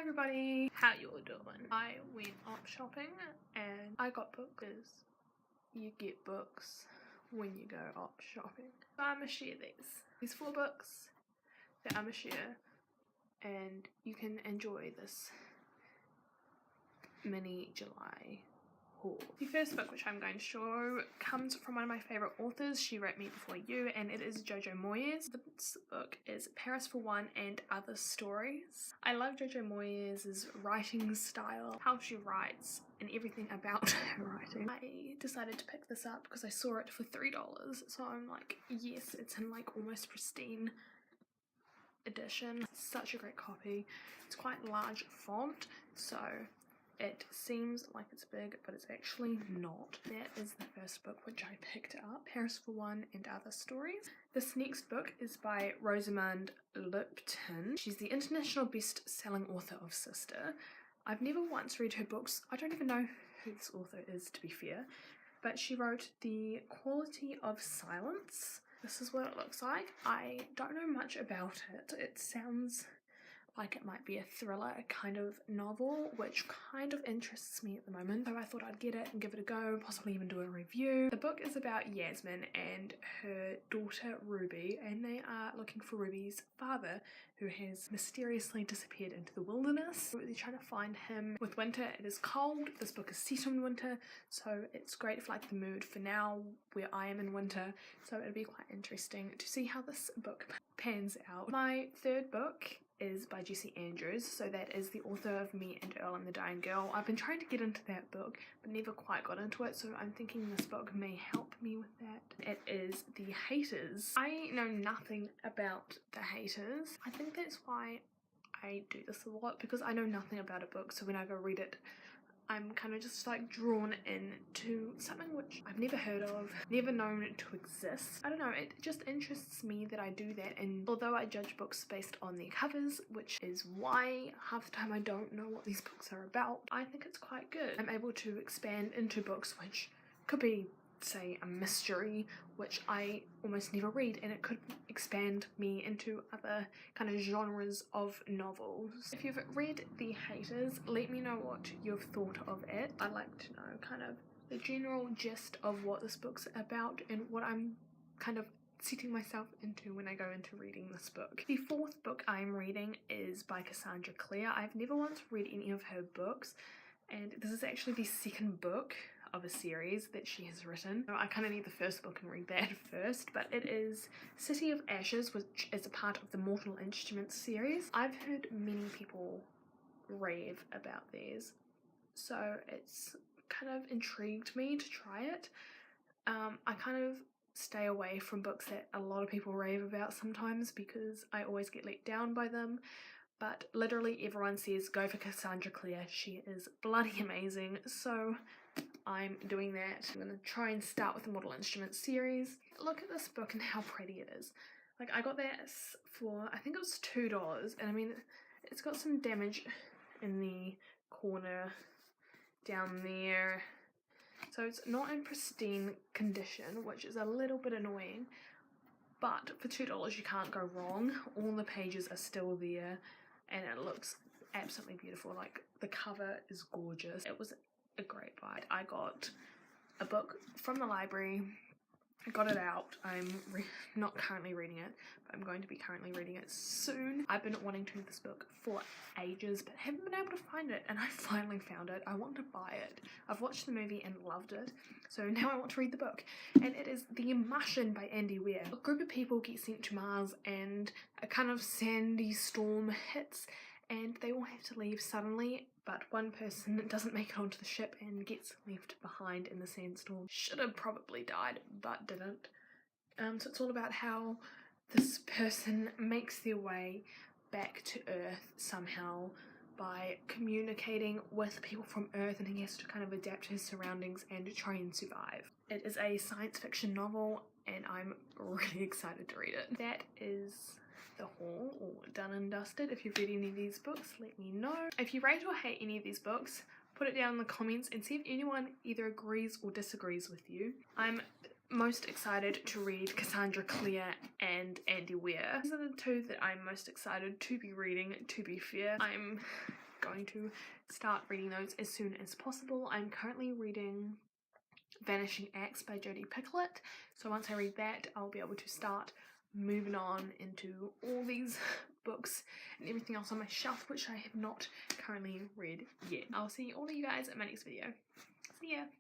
everybody, how you all doing? I went op shopping and I got books. You get books when you go op shopping. So I'm gonna share these 4 books that I'm gonna share, and you can enjoy this mini July haul. The first book which I'm going to show comes from one of my favorite authors. She wrote Me Before You, and it is Jojo Moyes. This book is Paris for One and Other Stories. I love Jojo Moyes' writing style, how she writes, and everything about her writing. I decided to pick this up because I saw it for $3, so I'm like, yes, it's in like almost pristine edition. Such a great copy. It's quite large font, so it seems like it's big, but it's actually not. That is the first book which I picked up, Paris for One and Other Stories. This next book is by Rosamund Lupton. She's the international best-selling author of Sister. I've never once read her books. I don't even know who this author is, to be fair, but she wrote The Quality of Silence. This is what it looks like. I don't know much about it. It sounds like it might be a thriller kind of novel, which kind of interests me at the moment, so I thought I'd get it and give it a go, possibly even do a review. The book is about Yasmin and her daughter Ruby, and they are looking for Ruby's father, who has mysteriously disappeared into the wilderness. They're trying to find him. With winter, it is cold. This book is set in winter, so it's great for like the mood for now, where I am in winter, so it'll be quite interesting to see how this book pans out. My third book is by Jessie Andrews, so that is the author of Me and Earl and the Dying Girl. I've been trying to get into that book but never quite got into it, so I'm thinking this book may help me with that. It is The Haters. I know nothing about The Haters. I think that's why I do this a lot, because I know nothing about a book, so when I go read it I'm kind of just like drawn into something which I've never heard of, never known to exist. I don't know, it just interests me that I do that, and although I judge books based on their covers, which is why half the time I don't know what these books are about, I think it's quite good. I'm able to expand into books which could be, say, a mystery, which I almost never read, and it could expand me into other kind of genres of novels. If you've read The Haters, let me know what you've thought of it. I'd like to know kind of the general gist of what this book's about and what I'm kind of setting myself into when I go into reading this book. The fourth book I'm reading is by Cassandra Clare. I've never once read any of her books, and this is actually the second book of a series that she has written. So I kind of need the first book and read that first, but it is City of Ashes, which is a part of the Mortal Instruments series. I've heard many people rave about these, so it's kind of intrigued me to try it. I kind of stay away from books that a lot of people rave about sometimes because I always get let down by them, but literally everyone says go for Cassandra Clare. She is bloody amazing, so I'm doing that. I'm gonna try and start with the Mortal Instruments series. Look at this book and how pretty it is. Like, I got this for, I think it was $2, and I mean, it's got some damage in the corner down there, so it's not in pristine condition, which is a little bit annoying, but for $2 you can't go wrong. All the pages are still there, and it looks absolutely beautiful. Like, the cover is gorgeous. It was a great buy. I got a book from the library. I got it out. I'm not currently reading it, but I'm going to be currently reading it soon. I've been wanting to read this book for ages, but haven't been able to find it, and I finally found it. I want to buy it. I've watched the movie and loved it, so now I want to read the book. And it is The Martian by Andy Weir. A group of people get sent to Mars, and a kind of sandy storm hits, and they all have to leave suddenly, but one person doesn't make it onto the ship and gets left behind in the sandstorm. Should have probably died, but didn't. So it's all about how this person makes their way back to Earth somehow by communicating with people from Earth, and he has to kind of adapt to his surroundings and try and survive. It is a science fiction novel, and I'm really excited to read it. That is the haul, all done and dusted. If you've read any of these books, let me know. If you rate or hate any of these books, put it down in the comments and see if anyone either agrees or disagrees with you. I'm most excited to read Cassandra Clare and Andy Weir. These are the two that I'm most excited to be reading, to be fair. I'm going to start reading those as soon as possible. I'm currently reading Vanishing Acts by Jodi Picoult, so once I read that, I'll be able to start moving on into all these books and everything else on my shelf which I have not currently read yet. I'll see all of you guys in my next video. See ya!